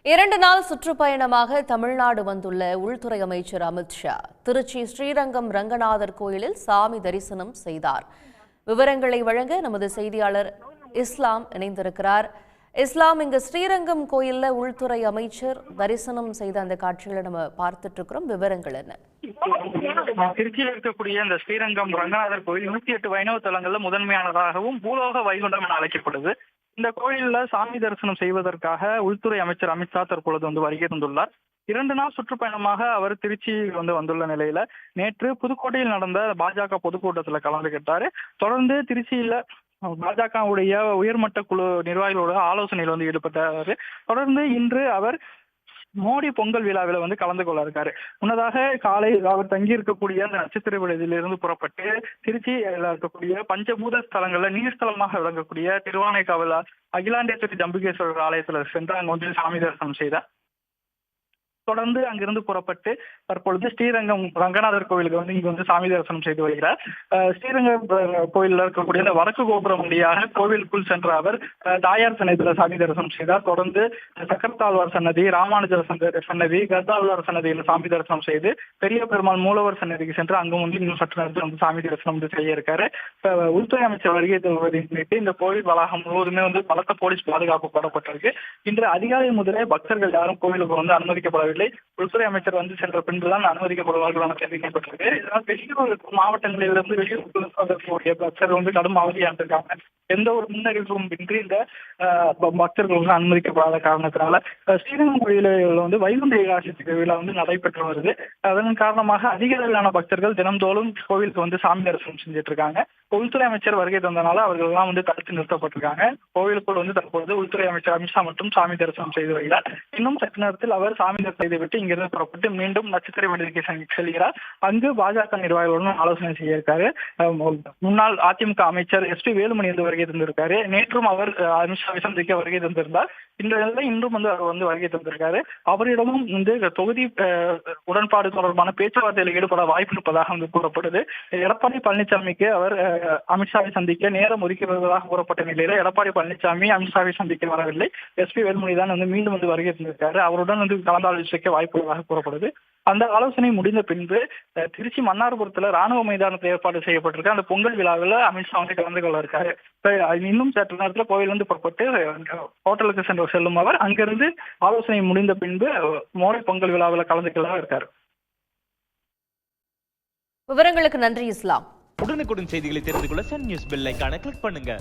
2 நாள் சுற்றுப்பயணமாக தமிழ்நாடு வந்துள்ள உள்துறை அமைச்சர் அமித் ஷா திருச்சி ஸ்ரீரங்கம் ரங்கநாதர் கோயிலில் சாமி தரிசனம் செய்தார். விவரங்களை வழங்க நமது செய்தியாளர் இஸ்லாம் இணைந்திருக்கிறார். இஸ்லாம், இங்கு ஸ்ரீரங்கம் கோயிலில் உள்துறை அமைச்சர் தரிசனம் செய்த அந்த காட்சிகளை நம்ம பார்த்துட்டு இருக்கிறோம். விவரங்கள் என்ன? திருச்சியில் இருக்கக்கூடிய இந்த ஸ்ரீரங்கம் ரங்கநாதர் கோயில் 108 வைணவ தலங்கள்ல முதன்மையானதாகவும் பூலோக வைகுண்டம் என அழைக்கப்படுது. இந்த கோயில்ல சாமி தரிசனம் செய்வதற்காக உள்துறை அமைச்சர் அமித் ஷா தற்பொழுது வருகை தந்துள்ளார். 2 நாள் சுற்றுப்பயணமாக அவர் திருச்சி வந்துள்ள நிலையில நேற்று புதுக்கோட்டையில் நடந்த பாஜக பொதுக்கூட்டத்தில் கலந்துகிட்டாரு. தொடர்ந்து திருச்சியில பாஜகவுடைய உயர்மட்ட குழு நிர்வாகிகளோட ஆலோசனையில் ஈடுபட்டாரு. தொடர்ந்து இன்று அவர் மோடி பொங்கல் விழாவில் கலந்து கொள்ள இருக்காரு. முன்னதாக காலை அவர் தங்கி இருக்கக்கூடிய அந்த நட்சத்திர விடுதியிலிருந்து புறப்பட்டு திருச்சியில் இருக்கக்கூடிய பஞ்சபூத ஸ்தலங்கள்ல நீர்ஸ்தலமாக விளங்கக்கூடிய திருவானைக்காவல் அகிலாண்டேஸ்வரி ஜம்புகேஸ்வரர் ஆலயத்துல சென்று அங்கு சாமி தரிசனம் செய்தார். தொடர்ந்து அங்கிருந்து புறப்பட்டு தற்பொழுது ஸ்ரீரங்கம் ரங்கநாதர் கோவிலுக்கு இங்கு சாமி தரிசனம் செய்து வருகிறார். ஸ்ரீரங்கம் கோயிலில் இருக்கக்கூடிய இந்த வடக்கு கோபுரம் வழியாக கோவிலுக்குள் சென்ற அவர் தாயார் சன்னதியில் சாமி தரிசனம் செய்தார். தொடர்ந்து சக்கரத்தாழ்வார் சன்னதி, ராமானுஜர் சன்னதி, கர்த்தாழ்வார் சன்னதியில் சாமி தரிசனம் செய்து பெரிய பெருமாள் மூலவர் சன்னதிக்கு சென்று அங்கும் இன்னும் சற்று நேரத்தில் சாமி தரிசனம் செய்ய இருக்காரு. உள்துறை அமைச்சர் வருகை தருவதை முன்னிட்டு இந்த கோவில் வளாகம் முழுவதுமே பலத்த போலீஸ் பாதுகாப்பு போடப்பட்டிருக்கு. இன்று அதிகாலை முதலே பக்தர்கள் யாரும் கோவிலுக்கு அனுமதிக்கப்படவில்லை. உள்துறை அமைச்சர் சென்ற பின்புதான் அனுமதிக்கப்படுவார்கள் என தெரிவிக்கப்பட்டிருக்கு. இதனால் வெளியூர் மாவட்டங்களிலிருந்து வெளியூர் பக்தர்கள் கடும் அவதியாண்டிருக்காங்க. எந்த ஒரு முன்னறிவிப்பும் இன்றி இந்த பக்தர்கள் அனுமதிக்கப்படாத காரணத்தினால ஸ்ரீரங்கம் கோயிலில் வைகுண்ட ஏகாதசி விழா நடைபெற்று வருது. அதன் காரணமாக அதிக அளவிலான பக்தர்கள் தினந்தோறும் கோவிலுக்கு சாமி தரிசனம் செஞ்சுட்டு இருக்காங்க. உள்துறை அமைச்சர் வருகை தந்தனால அவர்கள் எல்லாம் தடுத்து நிறுத்தப்பட்டிருக்காங்க. கோவிலுக்குள் தற்பொழுது உள்துறை அமைச்சர் அமித்ஷா மட்டும் சாமி தரிசனம் செய்து வருகிறார். இன்னும் சற்று நேரத்தில் அவர் சாமி தரிசனம் செய்துவிட்டு இங்கிருந்து புறப்பட்டு மீண்டும் நட்சத்திர விடுதிக்கு செல்கிறார். அங்கு பாஜக நிர்வாகிகளுடன் ஆலோசனை செய்ய இருக்காரு. முன்னாள் அதிமுக அமைச்சர் SP வேலுமணி வருகை தந்திருக்காரு. நேற்றும் அவர் அமித்ஷாவை சந்திக்க வருகை தந்திருந்தார். இன்றும் அவர் வருகை தந்திருக்காரு. அவரிடமும் தொகுதி உடன்பாடு தொடர்பான பேச்சுவார்த்தையில் ஈடுபட வாய்ப்பு இருப்பதாக கூறப்படுது. எடப்பாடி பழனிசாமிக்கு அவர் அமித்ஷாவை சந்திக்க நேரம் ஒதுக்கி வருவதாக கூறப்பட்ட நிலையில எடப்பாடி பழனிசாமி அமித்ஷாவை சந்திக்க வரவில்லை. SP வேலுமணி தான் மீண்டும் வருகை தந்திருக்காரு. அவருடன் கலந்தாலோசிக்க வாய்ப்பு உள்ளதாக கூறப்படுது. அந்த ஆலோசனை முடிந்த பின்பு திருச்சி மன்னார்புரத்துல ராணுவ மைதானத்தில் ஏற்பாடு செய்யப்பட்டிருக்க அந்த பொங்கல் விழாவில் அமித்ஷா கலந்து கொள்ள இருக்காரு. இன்னும் சற்று நேரத்தில் கோவில் புறப்பட்டு ஹோட்டலுக்கு செல்லும் அவர் அங்கிருந்து ஆலோசனை முடிந்த பின்பு மோடி பொங்கல் விழாவில் கலந்து கொள்ள இருக்காரு. விவரங்களுக்கு நன்றி இஸ்லாம். உடனுக்குடன் செய்திகளை தெரிந்து கொள்ள சன் நியூஸ் பெல் ஐகானை கிளிக் பண்ணுங்க.